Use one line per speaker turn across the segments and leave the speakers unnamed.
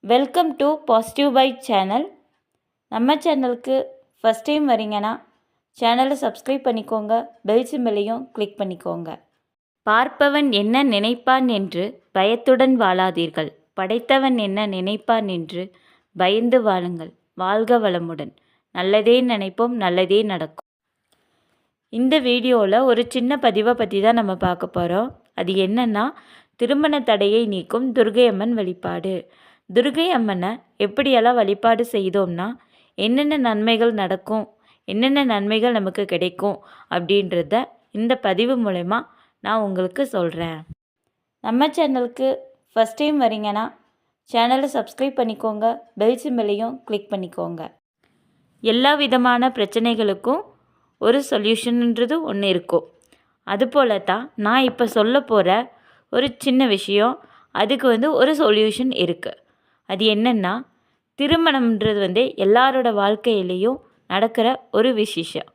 Welcome to positive vibe channel. நம்ம சேனலுக்கு first time வரீங்கன்னா சேனலை சப்ஸ்கிரைப் பண்ணிக்கோங்க, பெல் சிம்பலையும் கிளிக் பண்ணிக்கோங்க. பார்ப்பவன் என்ன நினைப்பான் என்று பயத்துடன் வாழாதீர்கள், படைத்தவன் என்ன நினைப்பான் என்று பயந்து வாழுங்கள். வாழ்க வளமுடன். நல்லதே நினைப்போம், நல்லதே நடக்கும். இந்த வீடியோவில் ஒரு சின்ன பதிவை பற்றி தான் நம்ம பார்க்க போகிறோம். அது என்னன்னா, திருமண தடையை நீக்கும் துர்க்கை அம்மன் வழிபாடு. துர்க்கை அம்மனை எப்படியெல்லாம் வழிபாடு செய்தோம்னா என்னென்ன நன்மைகள் நடக்கும், என்னென்ன நன்மைகள் நமக்கு கிடைக்கும் அப்படின்றத இந்த பதிவு மூலமா நான் உங்களுக்கு சொல்கிறேன். நம்ம சேனலுக்கு ஃபஸ்ட் டைம் வரீங்கன்னா சேனலை சப்ஸ்கிரைப் பண்ணிக்கோங்க, பெல் சிம்பலையும் கிளிக் பண்ணிக்கோங்க. எல்லா விதமான பிரச்சனைகளுக்கும் ஒரு சொல்யூஷன்ன்றது ஒன்று இருக்கும். அதுபோல தான் நான் இப்போ சொல்ல போகிற ஒரு சின்ன விஷயம், அதுக்கு ஒரு சொல்யூஷன் இருக்குது. அது என்னென்னா, திருமணம்ன்றது எல்லாரோட வாழ்க்கையிலையும் நடக்கிற ஒரு விசேஷம்.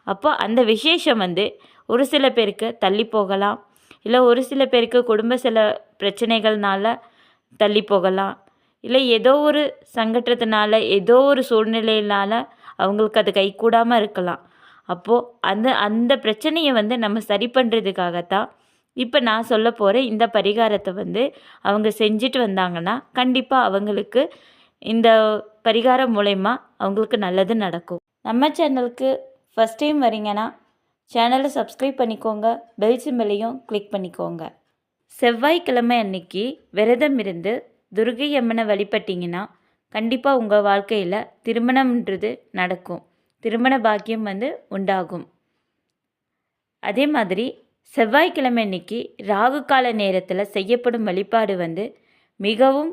அப்போ அந்த விசேஷம் ஒரு சில பேருக்கு தள்ளி போகலாம், இல்லை ஒரு சில பேருக்கு குடும்ப சில பிரச்சனைகள்னால தள்ளி போகலாம், இல்லை ஏதோ ஒரு சங்கடத்தினால ஏதோ ஒரு சூழ்நிலையினால் அவங்களுக்கு அது கைகூடாமல் இருக்கலாம். அப்போது அந்த பிரச்சனையை நம்ம சரி பண்ணுறதுக்காகத்தான் இப்போ நான் சொல்ல போகிற இந்த பரிகாரத்தை அவங்க செஞ்சுட்டு வந்தாங்கன்னா கண்டிப்பாக அவங்களுக்கு இந்த பரிகாரம் மூலயமா அவங்களுக்கு நல்லது நடக்கும். நம்ம சேனலுக்கு ஃபஸ்ட் டைம் வரீங்கன்னா சேனலை சப்ஸ்கிரைப் பண்ணிக்கோங்க, பெல் சிம்பலையும் கிளிக் பண்ணிக்கோங்க. செவ்வாய்க்கிழமை அன்னைக்கு விரதம் இருந்து துர்க்கை அம்மனை வழிபட்டிங்கன்னா கண்டிப்பாக உங்கள் வாழ்க்கையில் திருமணம்ன்றது நடக்கும், திருமண பாக்கியம் உண்டாகும். அதே மாதிரி செவ்வாய்க்கிழமை அன்னைக்கு ராகு கால நேரத்தில் செய்யப்படும் வழிபாடு மிகவும்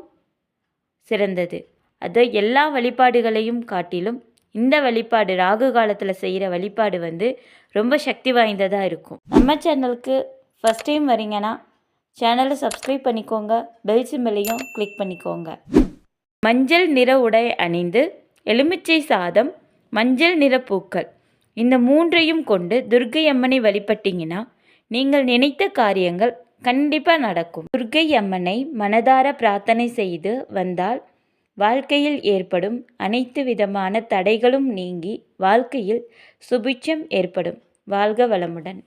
சிறந்தது. அது எல்லா வழிபாடுகளையும் காட்டிலும் இந்த வழிபாடு ராகு காலத்தில் செய்கிற வழிபாடு ரொம்ப சக்தி வாய்ந்ததாக இருக்கும். நம்ம சேனலுக்கு ஃபஸ்ட் டைம் வரீங்கன்னா சேனலை சப்ஸ்கிரைப் பண்ணிக்கோங்க, பெல் சிம்பலையும் கிளிக் பண்ணிக்கோங்க. மஞ்சள் நிற உடை அணிந்து எலுமிச்சை சாதம், மஞ்சள் நிற பூக்கள், இந்த மூன்றையும் கொண்டு துர்க்கை அம்மனை வழிபட்டிங்கன்னா நீங்கள் நினைத்த காரியங்கள் கண்டிப்பாக நடக்கும். துர்க்கை அம்மனை மனதார பிரார்த்தனை செய்து வந்தால் வாழ்க்கையில் ஏற்படும் அனைத்து விதமான தடைகளும் நீங்கி வாழ்க்கையில் சுபிட்சம் ஏற்படும். வாழ்க வளமுடன்.